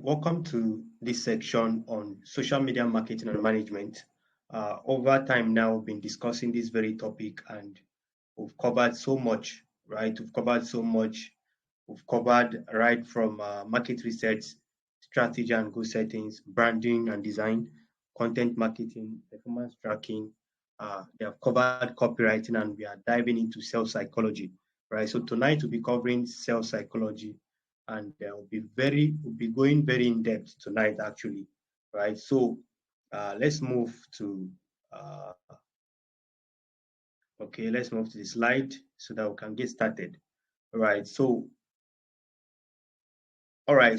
welcome to this section on social media marketing and management. Over time now, we've been discussing this very topic and we've covered so much, right? We've covered so much. We've covered right from market research, strategy and goal settings, branding and design, content marketing, performance tracking. They have covered copywriting and we are diving into sales psychology, right? So tonight we'll be covering sales psychology and we'll be going very in depth tonight actually, right? So let's move to uh, okay, let's move to the slide so that we can get started. All right,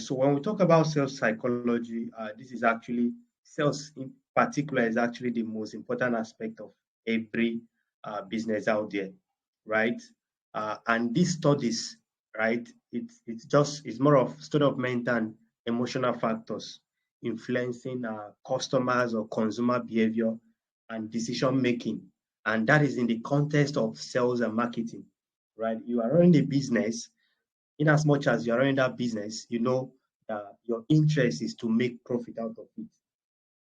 so when we talk about sales psychology, this is actually sales in particular is actually the most important aspect of every business out there, right? And these studies, right, it's more of study of mental and emotional factors influencing customers or consumer behavior and decision making, and that is in the context of sales and marketing, right? You are running a business. In as much as you're running that business, you know that your interest is to make profit out of it.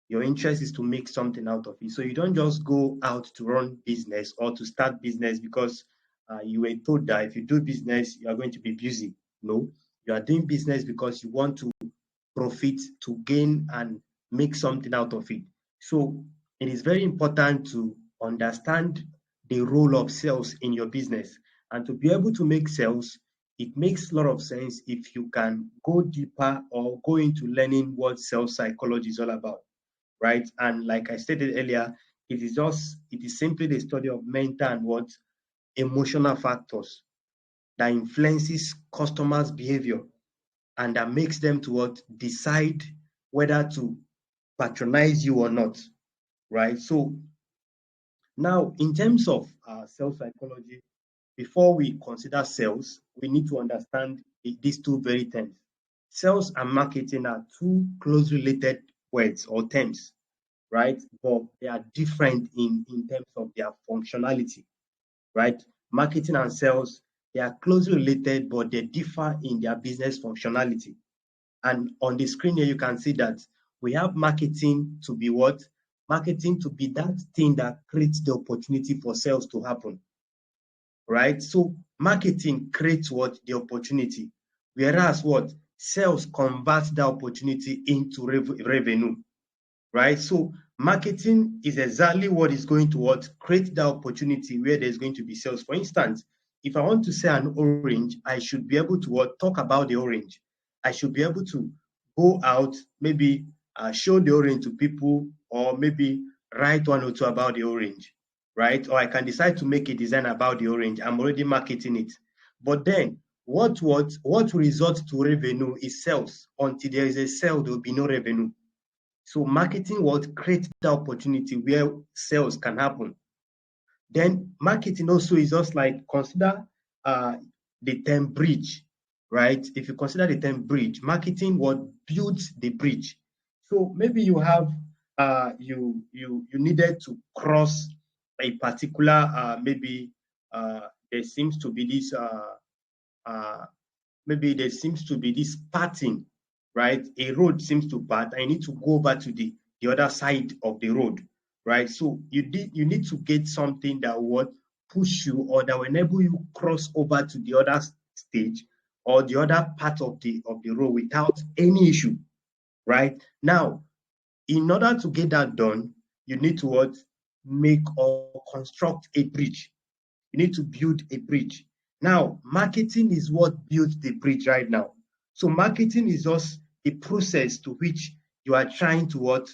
Your interest is to make something out of it. So you don't just go out to run business or to start business because you were told that if you do business, you are going to be busy. No, you are doing business because you want to profit, to gain and make something out of it. So it is very important to understand the role of sales in your business. And to be able to make sales, it makes a lot of sense if you can go deeper or go into learning what sales psychology is all about, right? And like I stated earlier, it is simply the study of mental and what emotional factors that influences customers' behavior and that makes them to what decide whether to patronize you or not, right? So now, in terms of sales psychology, before we consider sales, we need to understand these two very terms. Sales and marketing are two closely related words or terms, right? But they are different in terms of their functionality, right? Marketing and sales, they are closely related, but they differ in their business functionality. And on the screen here, you can see that we have marketing to be what? Marketing to be that thing that creates the opportunity for sales to happen, right? So marketing creates what? The opportunity. Whereas what? Sales converts that opportunity into revenue, right? So marketing is exactly what is going to what? Create the opportunity where there's going to be sales. For instance, if I want to sell an orange, I should be able to what? Talk about the orange. I should be able to go out, maybe show the orange to people, or maybe write one or two about the orange, right? Or I can decide to make a design about the orange. I'm already marketing it. But then what results to revenue is sales. Until there is a sale, there will be no revenue. So marketing what creates the opportunity where sales can happen. Then marketing also is just like consider the term bridge, right? If you consider the term bridge, marketing what builds the bridge. So maybe you have you needed to cross a particular maybe there seems to be this uh, maybe there seems to be this parting, right? A road seems to part. I need to go over to the other side of the road, right? So you need to get something that will push you or that will enable you cross over to the other stage or the other part of the road without any issue, right? Now, in order to get that done, you need to what? Make or construct a bridge. You need to build a bridge. Now, marketing is what builds the bridge right now. So marketing is just a process to which you are trying to what?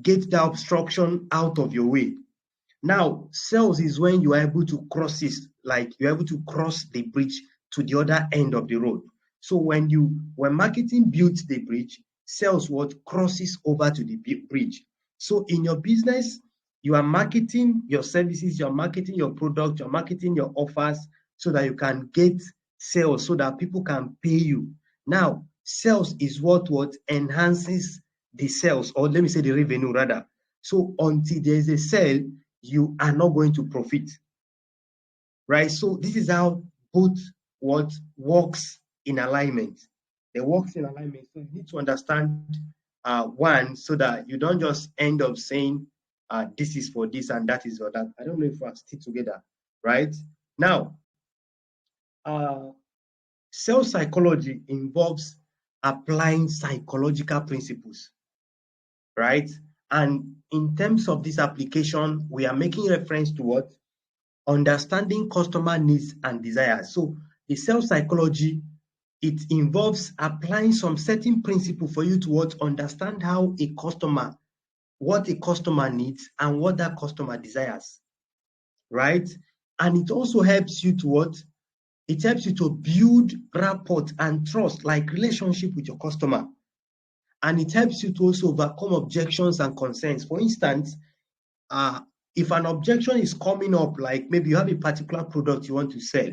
Get the obstruction out of your way. Now, sales is when you are able to cross it, like you're able to cross the bridge to the other end of the road. So when marketing builds the bridge, sales what crosses over to the bridge. So in your business, you are marketing your services, you're marketing your product, you're marketing your offers so that you can get sales so that people can pay you. Now, sales is what enhances the sales, or let me say the revenue rather. So until there is a sale, you are not going to profit, right? So this is how both what works in alignment. They work in alignment. So you need to understand one so that you don't just end up saying this is for this and that is for that. I don't know if we're still together, right? Now, sales psychology involves applying psychological principles, right? And in terms of this application, we are making reference to what? Understanding customer needs and desires. So the sales psychology, it involves applying some certain principle for you to what? Understand how what a customer needs and what that customer desires, right? And it also helps you to what? It helps you to build rapport and trust, like relationship with your customer. And it helps you to also overcome objections and concerns. For instance, if an objection is coming up, like maybe you have a particular product you want to sell,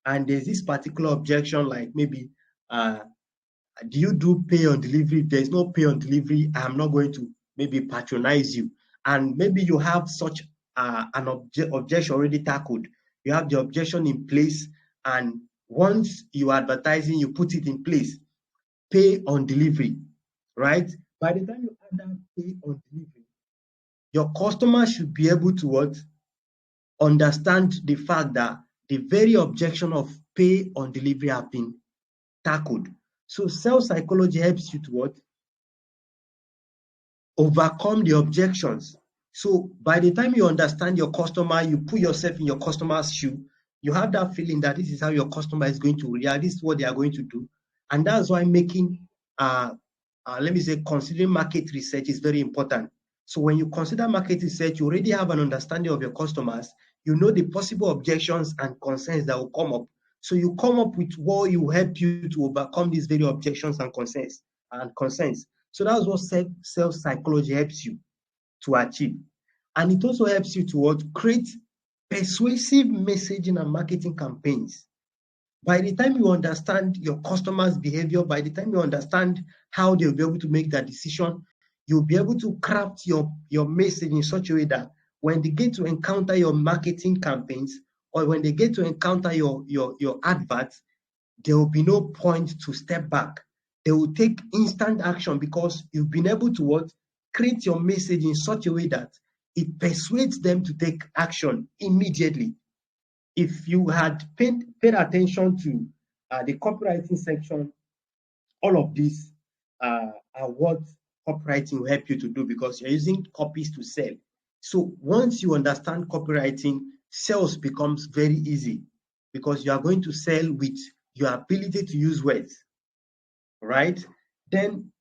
and there's this particular objection, like maybe, do you do pay on delivery? If there's no pay on delivery, I'm not going to maybe patronize you. And maybe you have such an objection already tackled. You have the objection in place, and once you are advertising, you put it in place, pay on delivery, right? By the time you add that pay on delivery, your customer should be able to what? Understand the fact that the very objection of pay on delivery have been tackled. So sales psychology helps you to what? Overcome the objections. So by the time you understand your customer, you put yourself in your customer's shoe, you have that feeling that this is how your customer is going to react, this is what they are going to do. And that's why making, let me say, considering market research is very important. So when you consider market research, you already have an understanding of your customers, you know the possible objections and concerns that will come up. So you come up with what will help you to overcome these very objections and concerns. So that's what sales psychology helps you to achieve. And it also helps you to create persuasive messaging and marketing campaigns. By the time you understand your customers' behavior, by the time you understand how they'll be able to make that decision, you'll be able to craft your message in such a way that when they get to encounter your marketing campaigns or when they get to encounter your adverts, there will be no point to step back. They will take instant action because you've been able to create your message in such a way that it persuades them to take action immediately. If you had paid attention to the copywriting section, all of these are what copywriting will help you to do because you're using copies to sell. So once you understand copywriting, sales becomes very easy because you are going to sell with your ability to use words, right? Then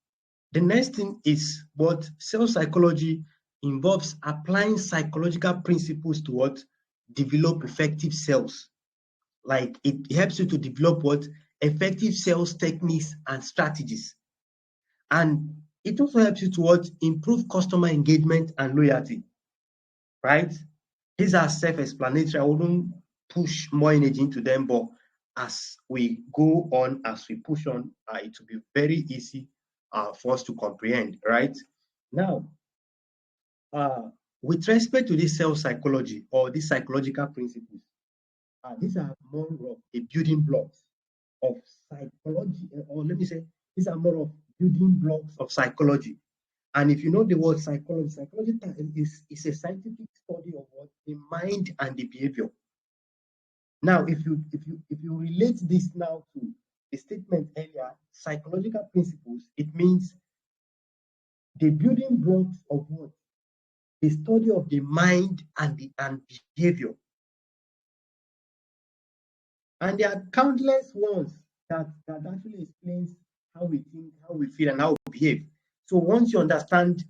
the next thing is what sales psychology involves applying psychological principles to what? Develop effective sales. Like it helps you to develop what? Effective sales techniques and strategies. And it also helps you to what? Improve customer engagement and loyalty, right? These are self-explanatory. I wouldn't push more energy into them, but as we go on, as we push on, it will be very easy for us to comprehend, right? Now, with respect to this sales psychology or these psychological principles, these are more of a building blocks of psychology, or let me say, these are more of building blocks of psychology. And if you know the word psychology, psychology is a scientific study of what? The mind and the behavior. Now, if you relate this now to the statement earlier, psychological principles, it means the building blocks of what? The study of the mind and behavior. And there are countless ones that actually explains how we think, how we feel, and how we behave. So once you understand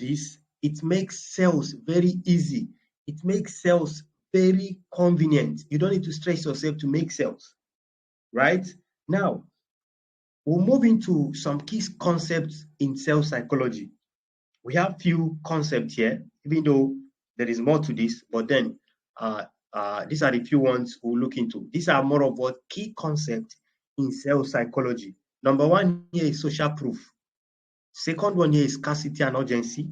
this, it makes sales very easy. It makes sales very convenient. You don't need to stress yourself to make sales, right? Now, we'll move into some key concepts in sales psychology. We have few concepts here, even though there is more to this, but then these are the few ones we'll look into. These are more of what key concepts in sales psychology. Number one here is social proof. Second one here is scarcity and urgency.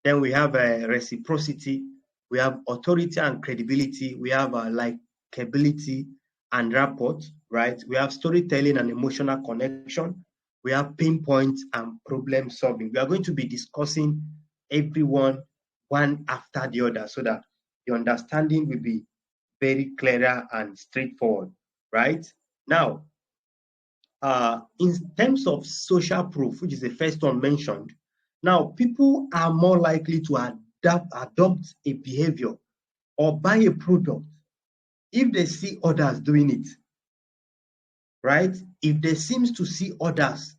Then we have reciprocity. We have authority and credibility. We have likability and rapport, right? We have storytelling and emotional connection. we have pain points and problem solving. We are going to be discussing everyone one after the other so that the understanding will be very clearer and straightforward, right? Now, in terms of social proof, which is the first one mentioned, now people are more likely to adopt a behavior or buy a product if they see others doing it, right? If they seems to see others,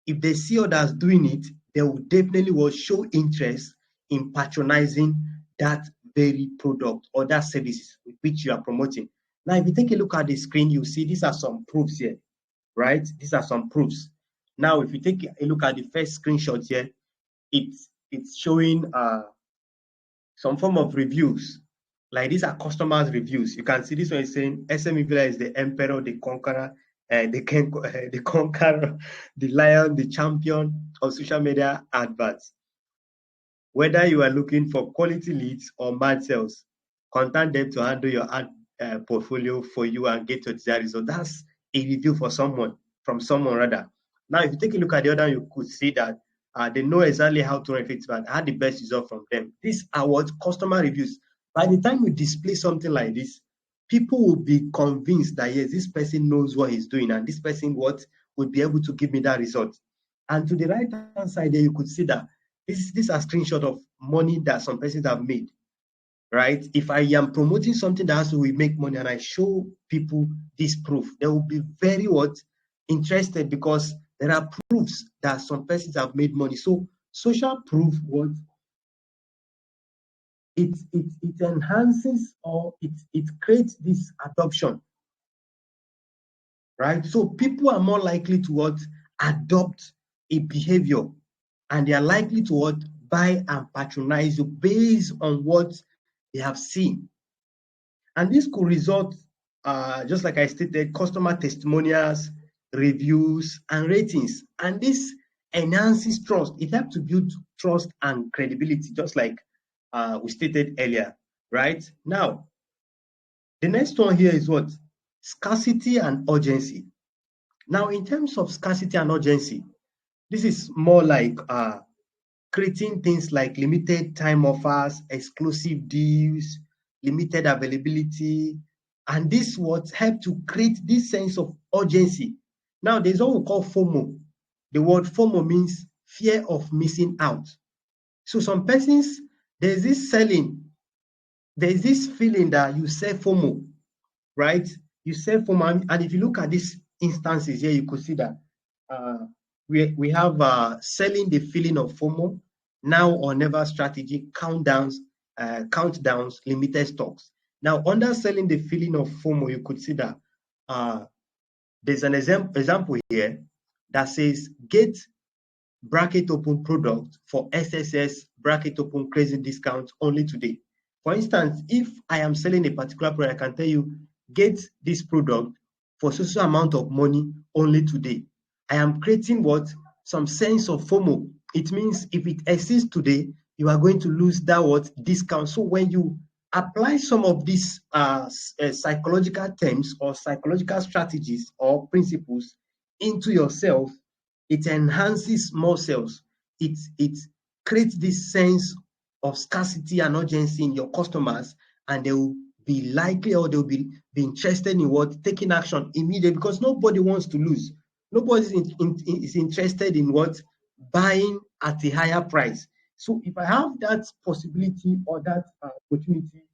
if they see others doing it, they will definitely will show interest in patronizing that very product or that services which you are promoting. Now, if you take a look at the screen, you see these are some proofs here, right? These are some proofs. Now, if you take a look at the first screenshot here, it's showing some form of reviews. Like these are customers' reviews. You can see this one is saying SME Villa is the emperor, the conqueror, the conqueror, the lion, the champion of social media adverts. Whether you are looking for quality leads or mad sales, contact them to handle your ad portfolio for you and get your desired result. That's a review for someone, from someone rather. Now, if you take a look at the other, you could see that they know exactly how to run it, but had the best result from them. These are what customer reviews. By the time you display something like this, people will be convinced that yes, this person knows what he's doing, and this person would be able to give me that result. And to the right hand side there, you could see that these are screenshots of money that some persons have made, right? If I am promoting something that has to make money and I show people this proof, they will be very interested because there are proofs that some persons have made money. So social proof it enhances or it creates this adoption, right? So people are more likely to adopt a behavior, and they are likely to buy and patronize you based on what they have seen. And this could result, just like I stated, customer testimonials, reviews, and ratings. And this enhances trust. It helps to build trust and credibility, just like we stated earlier, right? Now, the next one here is what? Scarcity and urgency. Now, in terms of scarcity and urgency, this is more like creating things like limited time offers, exclusive deals, limited availability, and this what help to create this sense of urgency. Now, there's what we call FOMO. The word FOMO means fear of missing out. So some persons, there's this feeling that you sell FOMO, right? You sell FOMO, and if you look at these instances here, you could see that we have selling the feeling of FOMO, now or never strategy, countdowns, limited stocks. Now, under selling the feeling of FOMO, you could see that there's an example here that says get bracket open product for SSS bracket open crazy discount only today. For instance, if I am selling a particular product, I can tell you get this product for so amount of money only today. I am creating some sense of FOMO. It means if it exists today, you are going to lose that discount. So when you apply some of these psychological terms or psychological strategies or principles into yourself, it enhances more sales. It creates this sense of scarcity and urgency in your customers, and they will be likely or they'll be interested in taking action immediately, because nobody wants to lose. Nobody is interested in buying at a higher price. So if I have that possibility or that opportunity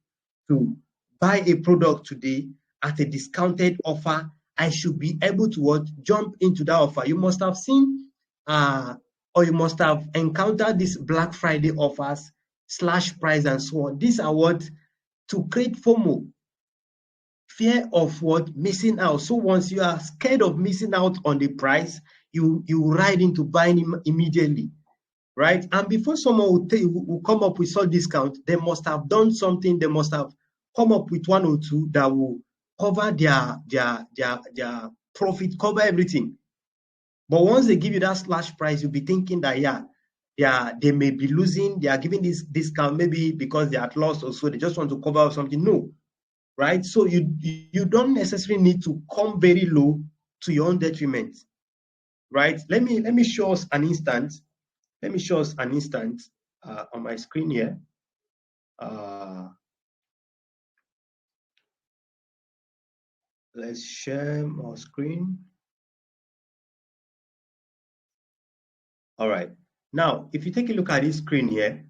to buy a product today at a discounted offer, I should be able to jump into that offer. You must have seen or you must have encountered these Black Friday offers, slash price, and so on. These are to create FOMO, fear of missing out. So once you are scared of missing out on the price, you ride into buying immediately, right? And before someone will come up with some discount, they must have done something. They must have come up with one or two that will cover their profit, cover everything. But once they give you that slash price, you'll be thinking that they may be losing. They are giving this discount maybe because they are at loss, or so they just want to cover something. No, right? So you don't necessarily need to come very low to your own detriment. right? Let me show us an instance. Let me show us an instance on my screen here. Let's share my screen. All right. Now, if you take a look at this screen here,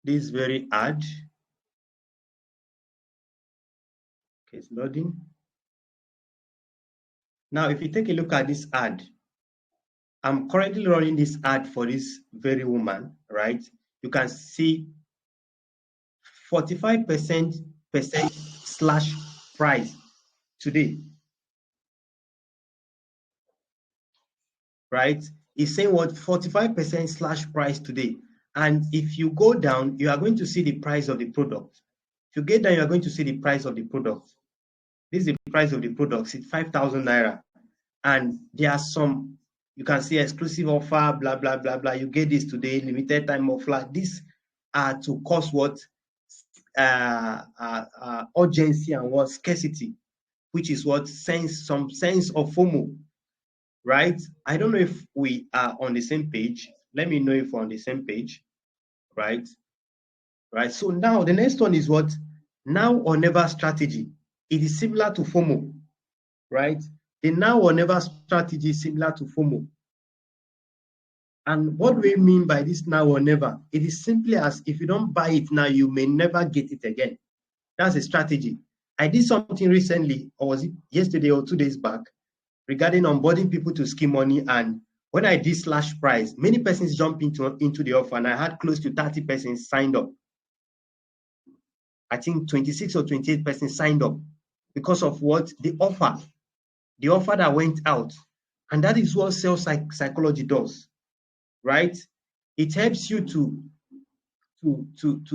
this very ad. Okay, it's loading. Now, if you take a look at this ad, I'm currently running this ad for this very woman, right? You can see 45% slash price today, right? It's saying what 45% slash price today. And if you go down, you are going to see the price of the product. If you get down, you are going to see the price of the product. This is the price of the product. It's 5,000 naira. And there are some, you can see exclusive offer, blah, blah, blah, blah. You get this today, limited time offer. These are to cause what? Urgency and what? Scarcity, which is what? Some sense of FOMO, right? I don't know if we are on the same page. Let me know if we're on the same page, right? Right. So now the next one is what? Now or never strategy. It is similar to FOMO, right? The now or never strategy is similar to FOMO. And what do we mean by this now or never? It is simply as if you don't buy it now, you may never get it again. That's a strategy. I did something recently, or was it yesterday or 2 days back, regarding onboarding people to Scheme Money. And when I did slash price, many persons jumped into the offer, and I had close to 30 persons signed up. I think 26 or 28 persons signed up because of what? The offer that went out. And that is what sales psychology does, right? It helps you to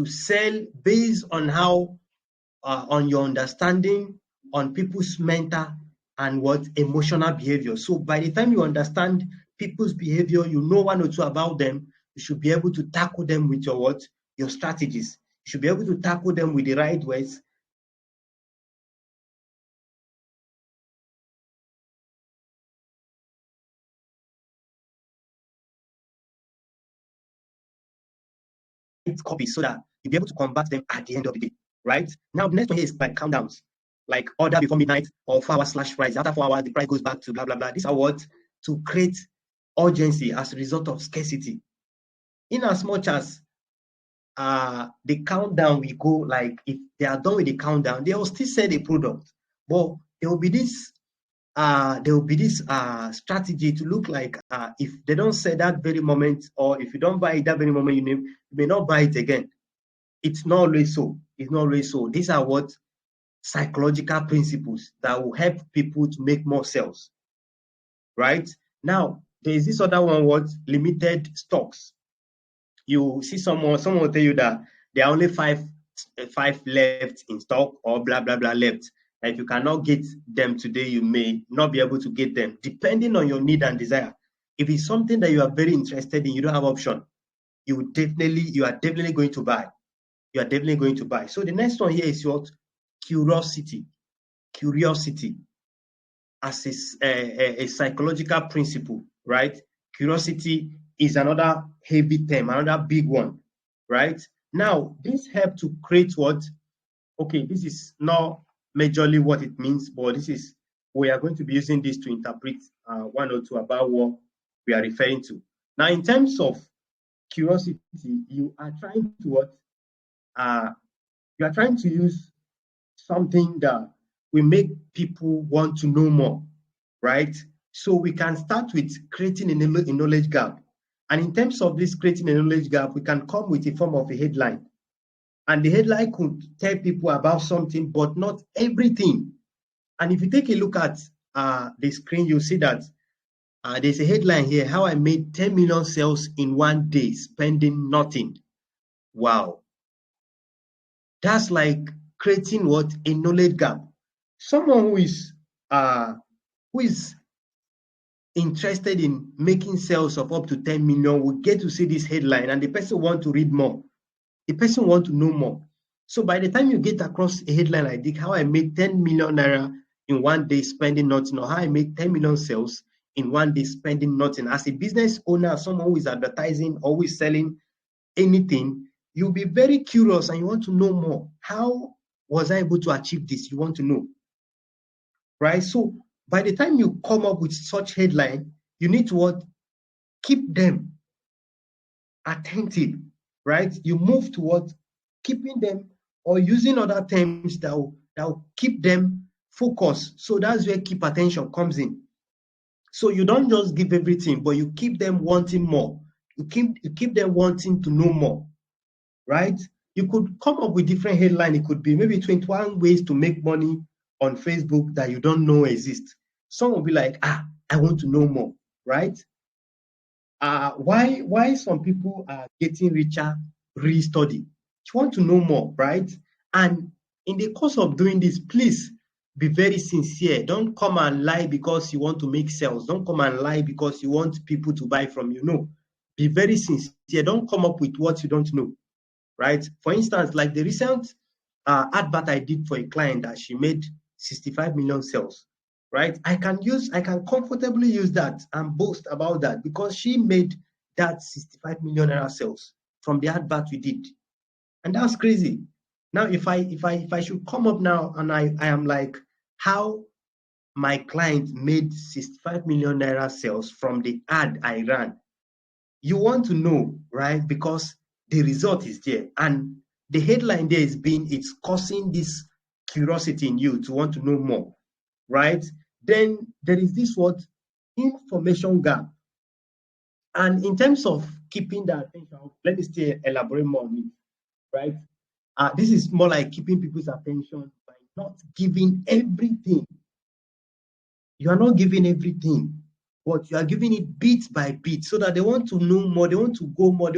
sell based on how, on your understanding, on people's mental and what emotional behavior. So by the time you understand people's behavior, you know one or two about them, you should be able to tackle them with your what? Your strategies. You should be able to tackle them with the right words. Copy so that you'll be able to combat them at the end of the day, right? Now, the next one here is like countdowns, like order before midnight or 4 hours slash price. After 4 hours, the price goes back to blah, blah, blah. These are what? To create urgency as a result of scarcity. In as much as the countdown we go, like if they are done with the countdown, they will still sell the product, but there will be this strategy to look like if they don't sell that very moment, or if you don't buy it that very moment, you may not buy it again. It's not always so. It's not always so. These are what? Psychological principles that will help people to make more sales, right? Now, there is this other one, what? Limited stocks. You see someone will tell you that there are only five left in stock, or blah, blah, blah left. And if you cannot get them today, you may not be able to get them, depending on your need and desire. If it's something that you are very interested in, you don't have option, you are definitely going to buy. You are definitely going to buy. So the next one here is what? Curiosity. Curiosity as a psychological principle, right? Curiosity is another heavy term, another big one, right? Now, this helps to create what? Okay, this is not majorly what it means, but we are going to be using this to interpret one or two about what we are referring to. Now, in terms of curiosity, you are trying to what? You are trying to use something that will make people want to know more, right? So we can start with creating a knowledge gap. And in terms of this creating a knowledge gap, we can come with a form of a headline. And the headline could tell people about something, but not everything. And if you take a look at the screen, you'll see that there's a headline here: how I made 10 million sales in 1 day, spending nothing. Wow. That's like creating what? A knowledge gap. Someone who is interested in making sales of up to 10 million will get to see this headline, and the person want to read more. The person want to know more. So by the time you get across a headline like this, how I made 10 million naira in one day spending nothing, or how I made 10 million sales in one day spending nothing. As a business owner, someone who is advertising, always selling anything, you'll be very curious and you want to know more. How was I able to achieve this? You want to know, right? So by the time you come up with such headline, you need to what? Keep them attentive, right? You move towards keeping them or using other terms that will keep them focused. So that's where keep attention comes in. So you don't just give everything, but you keep them wanting more. You keep them wanting to know more, right? You could come up with different headline. It could be maybe 21 ways to make money on Facebook that you don't know exist. Some will be like, I want to know more, right? Why some people are getting richer, re-study. You want to know more, right? And in the course of doing this, please be very sincere. Don't come and lie because you want to make sales. Don't come and lie because you want people to buy from you. No, be very sincere. Don't come up with what you don't know, right? For instance, like the recent advert I did for a client that she made 65 million sales, right? I can comfortably use that and boast about that because she made that 65 million naira sales from the advert we did. And that's crazy. Now, if I should come up now and I am like, how my client made 65 million naira sales from the ad I ran, you want to know, right? Because the result is there. And the headline there is it's causing this curiosity in you to want to know more, right? Then there is this information gap. And in terms of keeping the attention, let me still elaborate more on it, right? This is more like keeping people's attention by not giving everything. You are not giving everything, but you are giving it bit by bit so that they want to know more, they want to go more,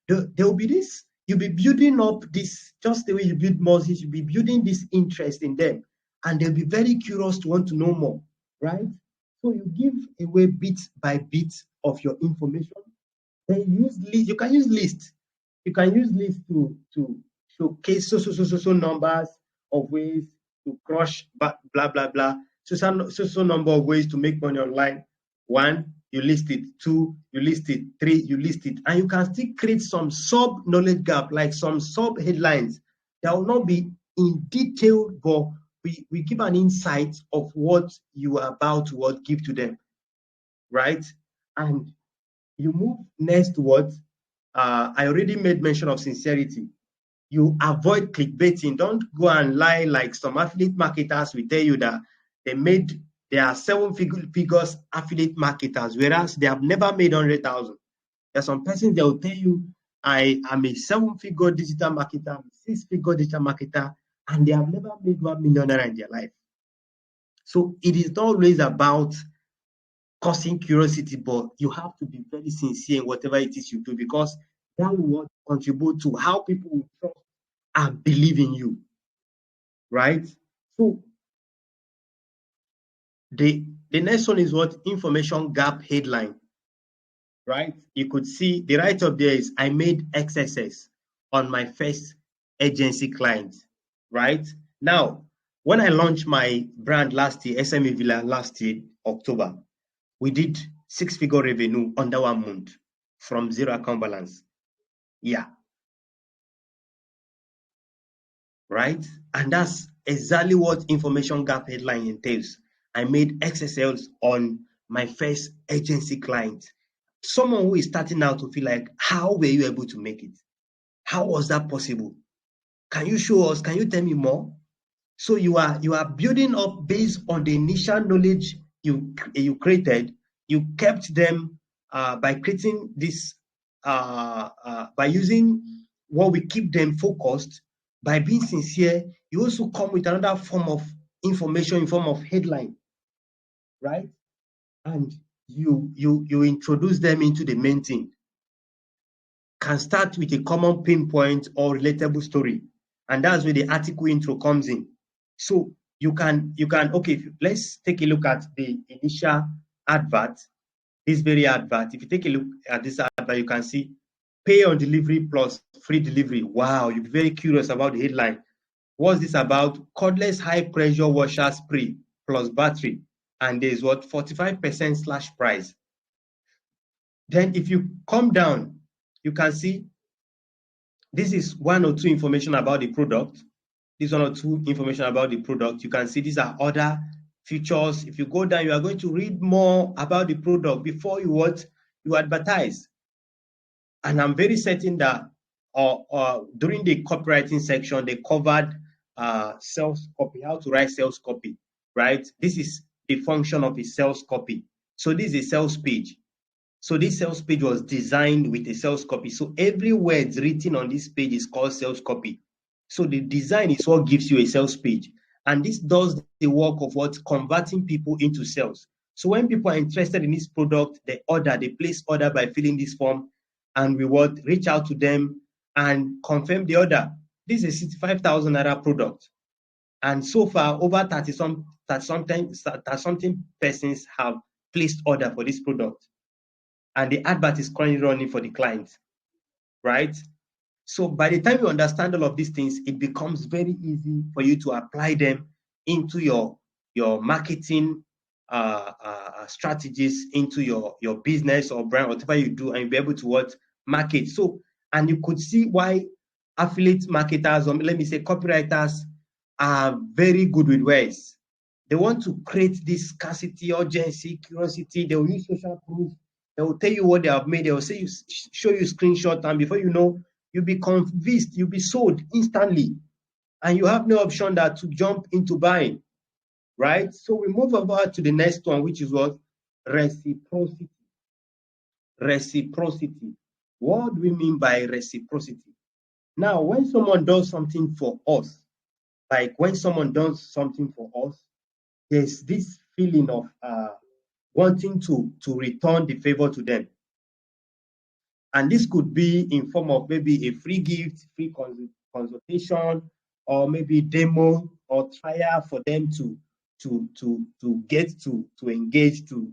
there will be this, you'll be building up this, just the way you build muscles, you'll be building this interest in them, and they'll be very curious to want to know more, right? So you give away bit by bit of your information. Then use list. You can use list. You can use list to showcase so numbers of ways to crush blah blah blah. So number of ways to make money online. 1, you list it. 2, you list it. 3, you list it. And you can still create some sub knowledge gap, like some sub headlines that will not be in detail, but we give an insight of what you are about to give to them, right? And you move next to what I already made mention of sincerity. You avoid clickbaiting. Don't go and lie like some affiliate marketers will tell you that they are 7-figures affiliate marketers, whereas they have never made 100,000. There's some persons that will tell you, I am a 7-figure digital marketer, 6-figure digital marketer, and they have never made 1 million naira in their life. So it is not always about causing curiosity, but you have to be very sincere in whatever it is you do, because that will contribute to how people will trust and believe in you, right? So the next one is what? Information gap headline, right? You could see the write-up there is, I made XSS on my first agency client, right? Now, when I launched my brand last year, SME Villa, last year, October, we did 6-figure revenue under 1 month from zero account balance. Yeah. Right? And that's exactly what information gap headline entails. I made XSLs on my first agency client. Someone who is starting out to feel like, how were you able to make it? How was that possible? Can you show us? Can you tell me more? So you are building up based on the initial knowledge you created. You kept them by creating this by using what we keep them focused. By being sincere, you also come with another form of information in form of headline, right? And you introduce them into the main thing. Can start with a common pinpoint or relatable story, and that's where the article intro comes in. So you can okay, let's take a look at the initial advert, this very advert. If you take a look at this advert, you can see pay on delivery plus free delivery. Wow, you'll be very curious about the headline. What's this about? Cordless high pressure washer spray plus battery. And there's what? 45% slash price. Then if you come down, you can see this is one or two information about the product. This one or two information about the product. You can see these are other features. If you go down, you are going to read more about the product before you advertise. And I'm very certain that during the copywriting section, they covered sales copy, how to write sales copy, right? This is the function of a sales copy. So this is a sales page. So this sales page was designed with a sales copy. So every word written on this page is called sales copy. So the design is what gives you a sales page. And this does the work of what? Converting people into sales. So when people are interested in this product, they place order by filling this form, and we would reach out to them and confirm the order. This is a 65,000 naira product. And so far, over 30 something persons have placed order for this product. And the advert is currently running for the client, right? So by the time you understand all of these things, it becomes very easy for you to apply them into your marketing strategies, into your business or brand, whatever you do, and you'll be able to market. So, and you could see why affiliate marketers, or let me say copywriters, are very good with words. They want to create this scarcity, urgency, curiosity. They will use social proof. They will tell you what they have made. They will show you screenshot, and before you know, you'll be convinced, you'll be sold instantly, and you have no option that to jump into buying, right? So we move over to the next one, which is what? Reciprocity. Reciprocity. What do we mean by reciprocity? Now, when someone does something for us, like when someone does something for us, there's this feeling of wanting to return the favor to them. And this could be in form of maybe a free gift, free consultation, or maybe demo or trial for them to get to engage, to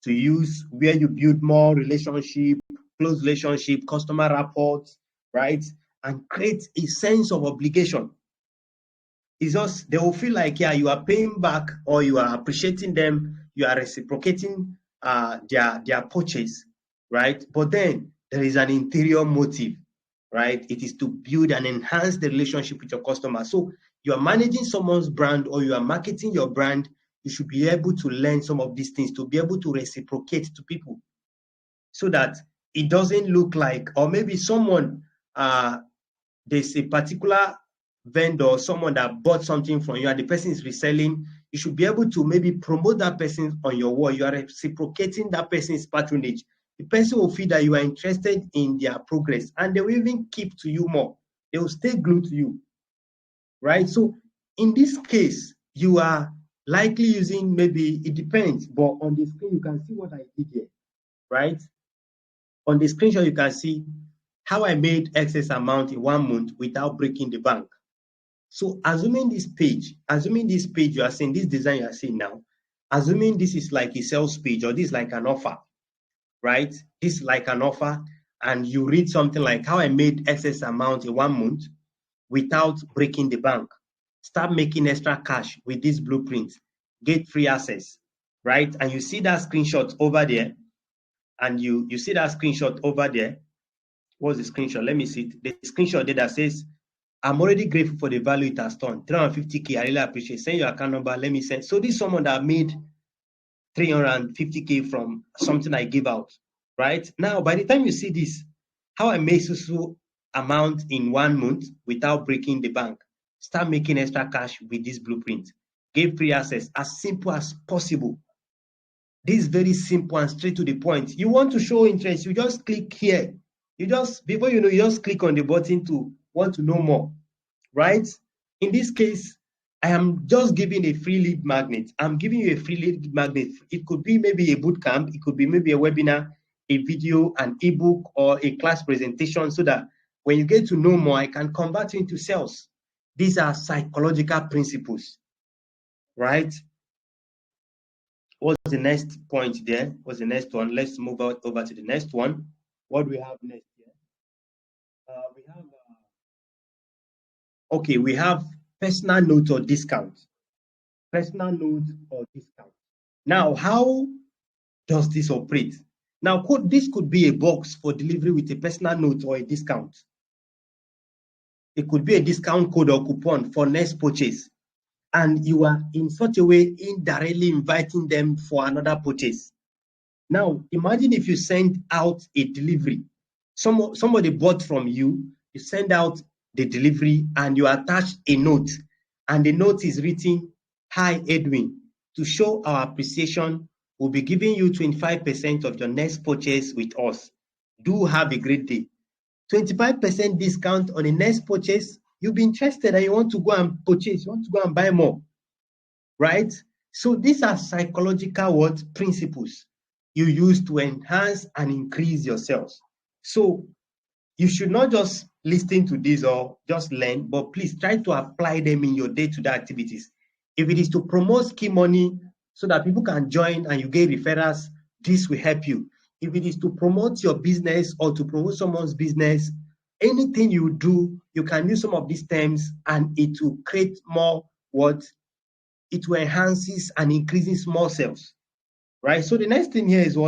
use, where you build more relationship, close relationship, customer reports, right? And create a sense of obligation. It's just, they will feel like, yeah, you are paying back, or you are appreciating them, you are reciprocating their purchase, right? But then there is an interior motive, right? It is to build and enhance the relationship with your customer. So you are managing someone's brand, or you are marketing your brand, you should be able to learn some of these things to be able to reciprocate to people, so that it doesn't look like, or maybe someone, there's a particular vendor, someone that bought something from you, and the person is reselling, you should be able to maybe promote that person on your wall. You are reciprocating that person's patronage. The person will feel that you are interested in their progress, and they will even keep to you more. They will stay glued to you, right? So in this case, you are likely using, maybe it depends, but on the screen you can see what I did here, right? On the screenshot you can see how I made excess amount in 1 month without breaking the bank. So assuming this page you are seeing, this design you are seeing now, assuming this is like a sales page, or this is like an offer, right? This is like an offer, and you read something like how I made excess amount in 1 month without breaking the bank. Start making extra cash with this blueprint. Get free access, right? And you see that screenshot over there, and you see that screenshot over there. What's the screenshot? Let me see it. The screenshot there that says, I'm already grateful for the value it has done. 350K, I really appreciate. Send your account number, let me send. So this is someone that made 350K from something I give out, right? Now, by the time you see this, how I make so amount in 1 month without breaking the bank, start making extra cash with this blueprint. Give free access, as simple as possible. This is very simple and straight to the point. You want to show interest, you just click here. You just, before you know, you just click on the button to want to know more, right? In this case, I am just giving a free lead magnet. I'm giving you a free lead magnet. It could be maybe a boot camp, it could be maybe a webinar, a video, an ebook, or a class presentation, so that when you get to know more, I can convert you into sales. These are psychological principles, right? What's the next point there? What's the next one? Let's move over to the next one. What do we have next here? We have okay, we have personal note or discount. Personal note or discount. Now, how does this operate? Now, this could be a box for delivery with a personal note or a discount. It could be a discount code or coupon for next purchase. And you are in such a way indirectly inviting them for another purchase. Now, imagine if you send out a delivery. Somebody bought from you, you send out the delivery and you attach a note. And the note is written, "Hi, Edwin. To show our appreciation, we'll be giving you 25% of your next purchase with us. Do have a great day." 25% discount on the next purchase. You'll be interested and you want to go and purchase, you want to go and buy more, right? So these are psychological principles you use to enhance and increase your sales. So you should not just listen to this or just learn, but please try to apply them in your day-to-day activities. If it is to promote Key Money so that people can join and you get referrals, this will help you. If it is to promote your business or to promote someone's business, anything you do, you can use some of these terms and it will create more it will enhances and increases more sales, right? So the next thing here is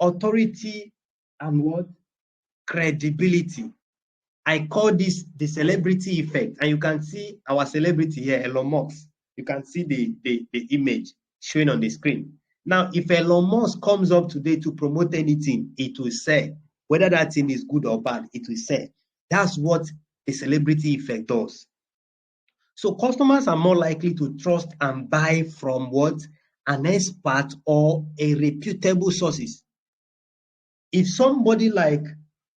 authority and credibility. I call this the celebrity effect, and you can see our celebrity here, Elon Musk. You can see the image showing on the screen. Now, if Elon Musk comes up today to promote anything, it will sell. Whether that thing is good or bad, it will sell. That's what the celebrity effect does. So customers are more likely to trust and buy from an expert or a reputable sources. If somebody like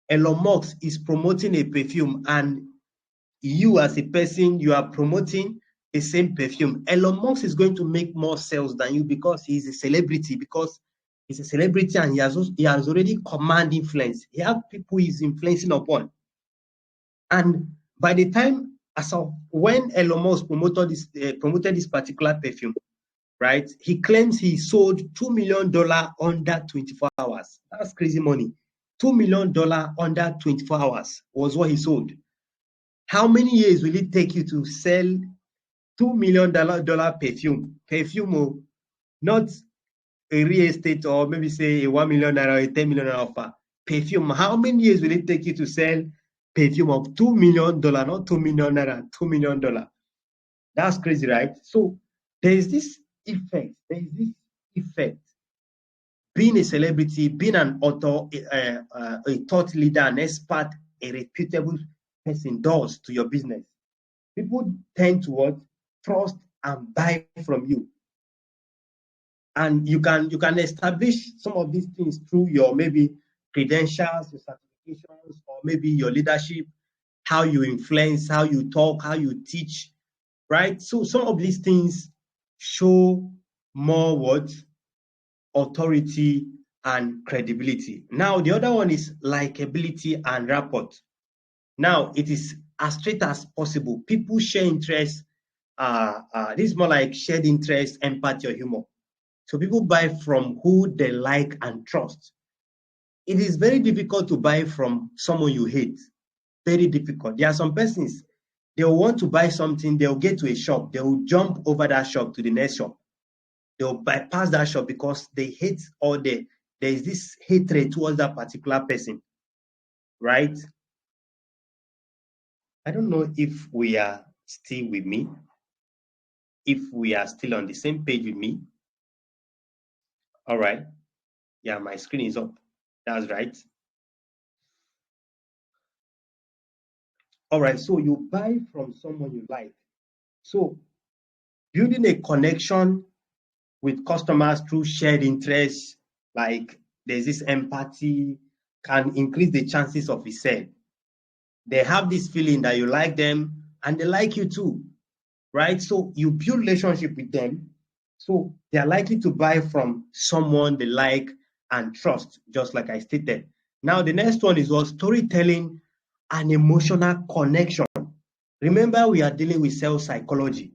Elon Musk is promoting a perfume and you as a person, you are promoting the same perfume, Elon Musk is going to make more sales than you because he's a celebrity, and he has already command influence. He has people he's influencing upon. And by the time, when Elon Musk promoted this particular perfume, right, he claims he sold $2 million under 24 hours. That's crazy money. $2 million under 24 hours was what he sold. How many years will it take you to sell $2 million perfume? Perfume, not a real estate or maybe say a 1 million or a 10 million offer. Perfume. How many years will it take you to sell perfume of $2 million, not 2 million naira, $2 million? That's crazy, right? So there's this effect. Being a celebrity, being an author, a thought leader, an expert, a reputable person does to your business. People tend to trust and buy from you. And you can establish some of these things through your maybe credentials, your certifications, or maybe your leadership, how you influence, how you talk, how you teach, right? So some of these things show more authority and credibility. Now, the other one is likability and rapport. Now, it is as straight as possible. People share interest. This is more like shared interest, empathy, or humor. So people buy from who they like and trust. It is very difficult to buy from someone you hate. Very difficult. There are some persons, they'll want to buy something, they'll get to a shop, they'll jump over that shop to the next shop. They'll bypass that shop because they hate or there is this hatred towards that particular person, right? I don't know if we are still with me, if we are still on the same page with me. All right. Yeah, my screen is up. That's right. All right, so you buy from someone you like. So building a connection with customers through shared interests, like there's this empathy, can increase the chances of a sale. They have this feeling that you like them and they like you too, right? So you build relationship with them. So they are likely to buy from someone they like and trust, just like I stated. Now, the next one is storytelling and emotional connection. Remember, we are dealing with sales psychology.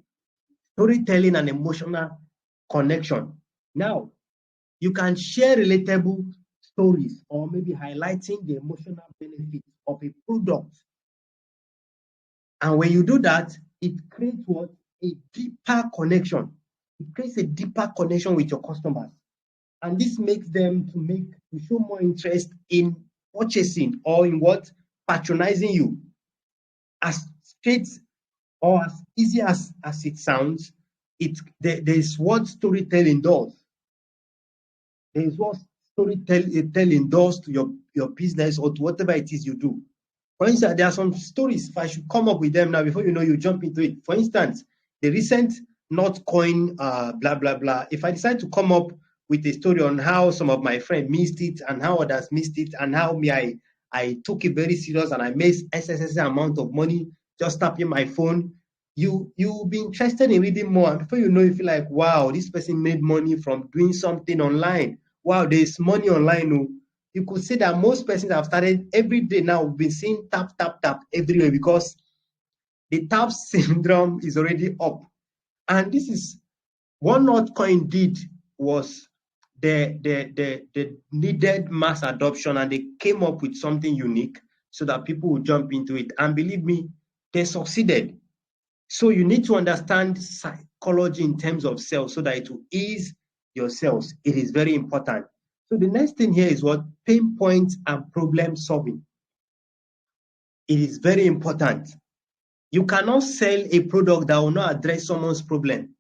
Storytelling and emotional connection. Now, you can share relatable stories or maybe highlighting the emotional benefits of a product. And when you do that, it creates what? A deeper connection. It creates a deeper connection with your customers. And this makes them to show more interest in purchasing or in what? Patronizing you. As straight or as easy as it sounds, there's what storytelling does. There's what storytelling does to your business or to whatever it is you do. For instance, there are some stories, if I should come up with them now, before you know, you jump into it. For instance, the recent Notcoin, blah, blah, blah. If I decide to come up with a story on how some of my friends missed it and how others missed it and how I took it very serious and I made SSS amount of money just tapping my phone, you'll be interested in reading more. And before you know, you feel like, wow, this person made money from doing something online. Wow, there's money online. Oh. You could see that most persons have started every day now. We've been seeing tap, tap, tap everywhere because the tap syndrome is already up. And this is what Notcoin did was they needed mass adoption and they came up with something unique so that people would jump into it. And believe me, they succeeded. So you need to understand psychology in terms of sales so that it will ease your sales. It is very important. So the next thing here is what? Pain points and problem solving. It is very important. You cannot sell a product that will not address someone's problem.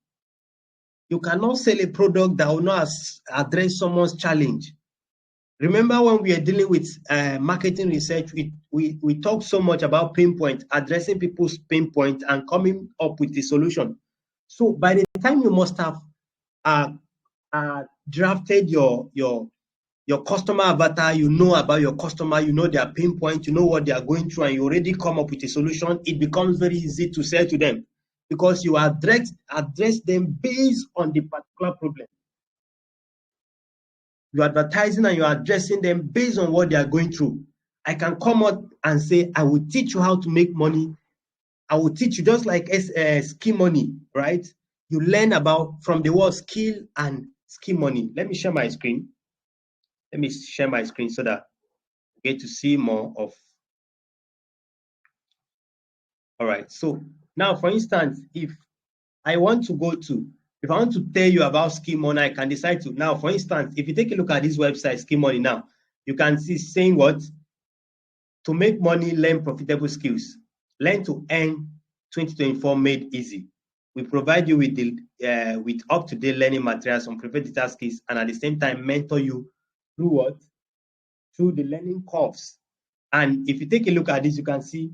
You cannot sell a product that will not address someone's challenge. Remember when we are dealing with marketing research, we talk so much about pain points, addressing people's pain points and coming up with a solution. So by the time you must have drafted your customer avatar, you know about your customer, you know their pain point, you know what they are going through, and you already come up with a solution, it becomes very easy to sell to them because you address them based on the particular problem. You're advertising and you're addressing them based on what they are going through. I can come up and say, I will teach you how to make money. I will teach you just like skill money, right? You learn about from the word skill and skill money. Let me share my screen. Let me share my screen so that you get to see more of. All right. So now, for instance, if I want to tell you about skill money, I can decide to. Now, for instance, if you take a look at this website, skill money now, you can see saying what? To make money, learn profitable skills. Learn to earn 2024 made easy. We provide you with up-to-date learning materials on preferred digital skills and at the same time mentor you through what? Through the learning curves. And if you take a look at this, you can see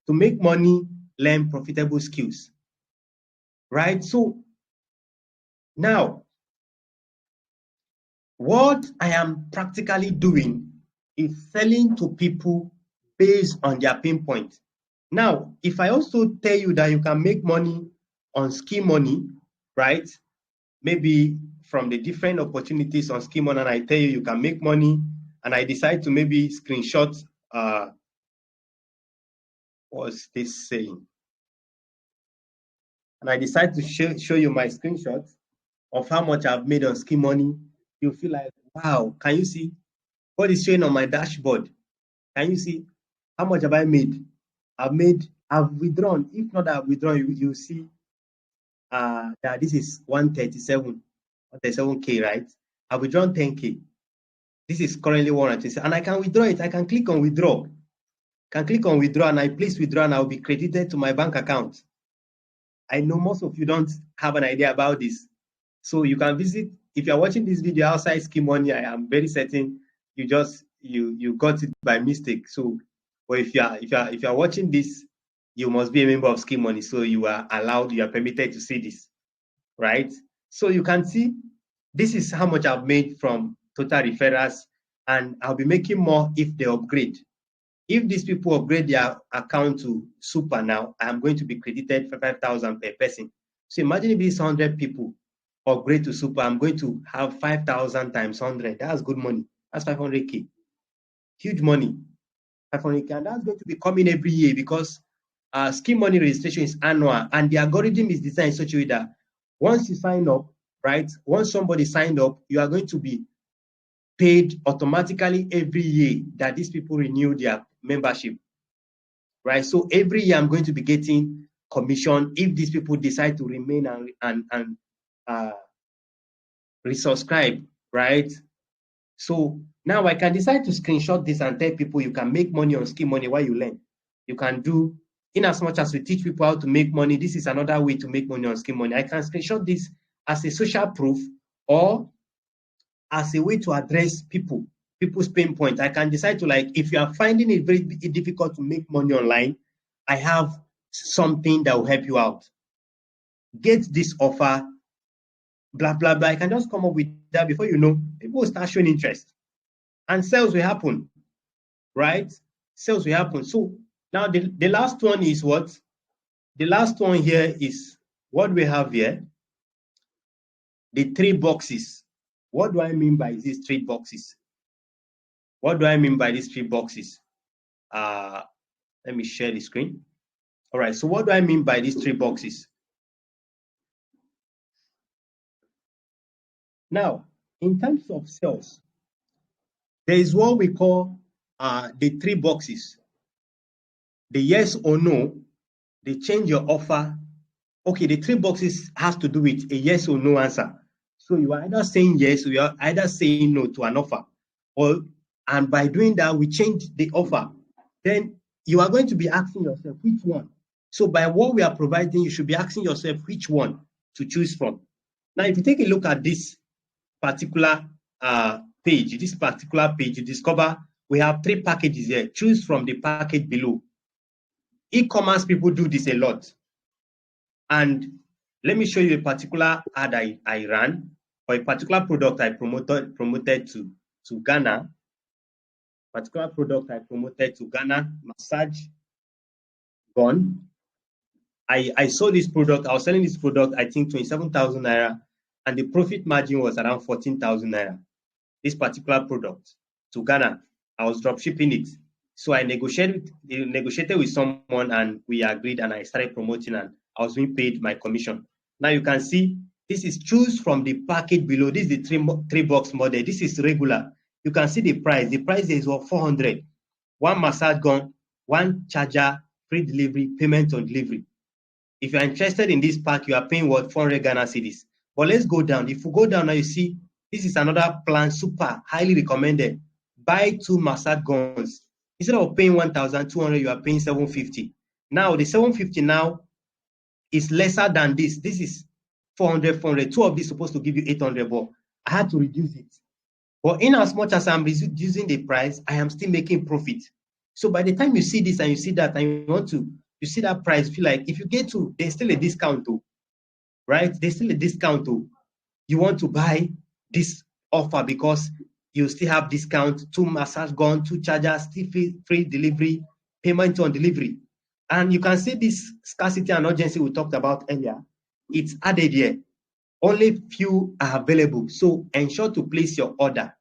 to make money, learn profitable skills. Right? So now, what I am practically doing is selling to people based on their pain point. Now, if I also tell you that you can make money on skill money, right? Maybe from the different opportunities on skill money, and I tell you can make money, and I decide to maybe screenshot, what's this saying? And I decide to show you my screenshot of how much I've made on skill money. You feel like, wow, can you see what is showing on my dashboard? Can you see how much have I made? I've withdrawn. If not that I've withdrawn, you see that this is 137K, right? I've withdrawn 10K. This is currently 137, and I can withdraw it. I can click on withdraw. And I place withdraw, and I'll be credited to my bank account. I know most of you don't have an idea about this. So you can visit, if you're watching this video outside Skill Money, I am very certain you got it by mistake. So, but if you are watching this, you must be a member of Skill Money. So you are permitted to see this, right? So you can see this is how much I've made from total referrals, and I'll be making more if they upgrade. If these people upgrade their account to Super now, I'm going to be credited for 5,000 per person. So imagine if these 100 people upgrade to Super, I'm going to have 5,000 times 100. That's good money. That's 500K. Huge money. 500K. And that's going to be coming every year because Skill Money registration is annual, and the algorithm is designed in such a way that once you sign up, right? Once somebody signed up, you are going to be paid automatically every year that these people renew their membership. right? So every year I'm going to be getting commission if these people decide to remain and resubscribe, right? So now I can decide to screenshot this and tell people you can make money on Ski Money while you learn. You can do, in as much as we teach people how to make money, this is another way to make money on Ski Money. I can screenshot this as a social proof or as a way to address people's pain point. I can decide to, like, if you are finding it very difficult to make money online, I have something that will help you out. Get this offer, blah, blah, blah. I can just come up with that. Before you know, people will start showing interest and sales will happen, right? Sales will happen. So now the last one is what? The last one here is what we have here. The 3 boxes. What do I mean by these 3 boxes? What do I mean by these 3 boxes? Let me share the screen. All right, so what do I mean by these 3 boxes? Now, in terms of sales, there is what we call the 3 boxes. The yes or no, they change your offer. Okay, the 3 boxes has to do with a yes or no answer. So you are either saying yes or you are either saying no to an offer. And by doing that, we change the offer. Then you are going to be asking yourself which one. So by what we are providing, you should be asking yourself which one to choose from. Now, if you take a look at this particular page, you discover we have 3 packages here. Choose from the package below. E-commerce people do this a lot. And let me show you a particular ad I ran, or a particular product I promoted to Ghana. Particular product I promoted to Ghana, massage gun. I saw this product. I was selling this product, I think 27,000 naira, and the profit margin was around 14,000 naira. This particular product to Ghana, I was drop shipping it. So I negotiated with someone and we agreed and I started promoting and I was being paid my commission. Now you can see this is choose from the package below. This is the 3 box model. This is regular. You can see the price. The price is 400. 1 massage gun, 1 charger, free delivery, payment on delivery. If you are interested in this pack, you are paying what? 400 Ghana cedis. But let's go down. If you go down now, you see this is another plan, super, highly recommended. Buy 2 massage guns. Instead of paying 1,200, you are paying 750. Now, the 750 now is lesser than this. This is 400, 400. 2 of these supposed to give you 800, but I had to reduce it. But in as much as I'm reducing the price, I am still making profit. So by the time you see this and you see that and you see that price, feel like if you get to, there's still a discount too, right? There's still a discount too. You want to buy this offer because you still have discount, 2 massage gun, 2 chargers, still free delivery, payment on delivery. And you can see this scarcity and urgency we talked about earlier. It's added here. Only few are available. So ensure to place your order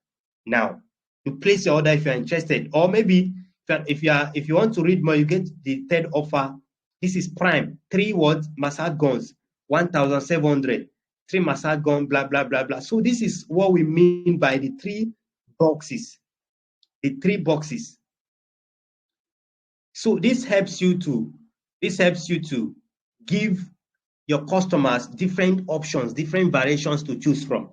now. You place your order if you're interested. Or maybe if you want to read more, you get the 3rd offer. This is prime. 3 massage guns, 1,700. 3 massage gun, blah, blah, blah, blah. So this is what we mean by the 3 boxes. The 3 boxes. So this helps you to give your customers different options, different variations to choose from.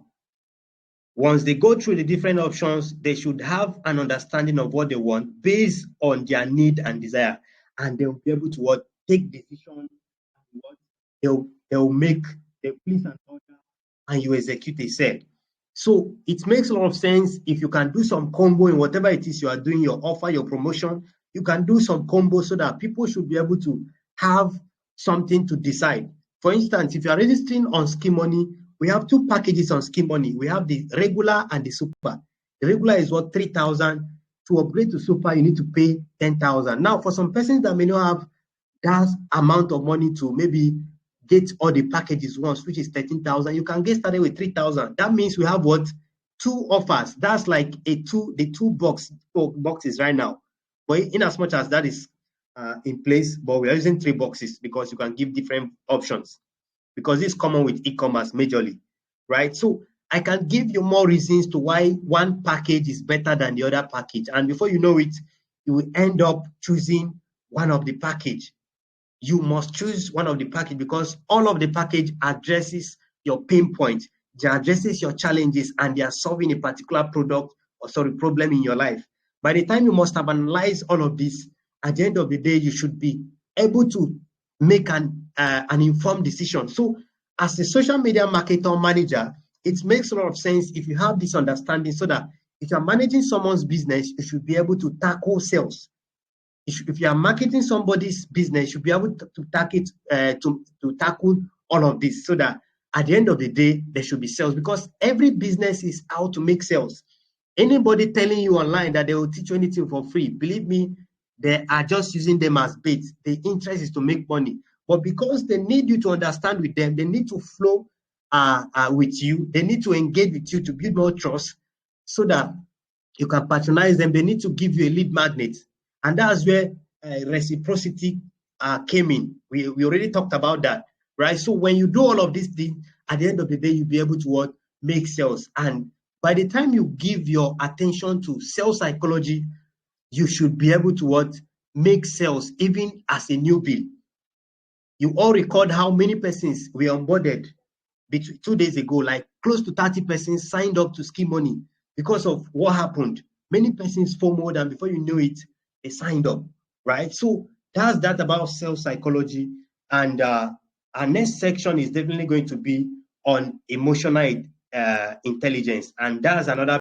Once they go through the different options, they should have an understanding of what they want based on their need and desire, and they'll be able to take decisions. They'll place an order, and you execute a sale. So it makes a lot of sense if you can do some combo in whatever it is you are doing, your offer, your promotion. You can do some combo so that people should be able to have something to decide. For instance, if you are registering on Ski Money, we have 2 packages on Ski Money. We have the regular and the super. The regular is 3,000. To upgrade to super, you need to pay 10,000. Now, for some persons that may not have that amount of money to maybe get all the packages once, which is 13,000, you can get started with 3,000. That means we have 2 offers. That's like the 2 boxes right now. But in as much as that is in place, but we are using 3 boxes because you can give different options, because it's common with e-commerce majorly, right? So I can give you more reasons to why one package is better than the other package, and before you know it, you will end up choosing one of the package. You must choose one of the package because all of the package addresses your pain point, they addresses your challenges, and they are solving a particular problem in your life. By the time you must have analyzed all of this, at the end of the day, you should be able to make an informed decision. So, as a social media marketer or manager, it makes a lot of sense if you have this understanding, so that if you're managing someone's business, you should be able to tackle sales. If you are marketing somebody's business, you should be able to tackle all of this, so that at the end of the day, there should be sales, because every business is out to make sales. Anybody telling you online that they will teach you anything for free, believe me, they are just using them as bait. The interest is to make money. But because they need you to understand with them, they need to flow with you, they need to engage with you to build more trust, so that you can patronize them. They need to give you a lead magnet. And that's where reciprocity came in. We already talked about that, right? So when you do all of these things, at the end of the day, you'll be able to what? Make sales. And by the time you give your attention to sales psychology, you should be able to what? Make sales, even as a newbie. You all record how many persons we onboarded between 2 days ago, like close to 30 persons signed up to Ski Money because of what happened. Many persons FOMO'd, and before you knew it, they signed up, right? So that's that about sales psychology. And our next section is definitely going to be on emotional intelligence. And that's another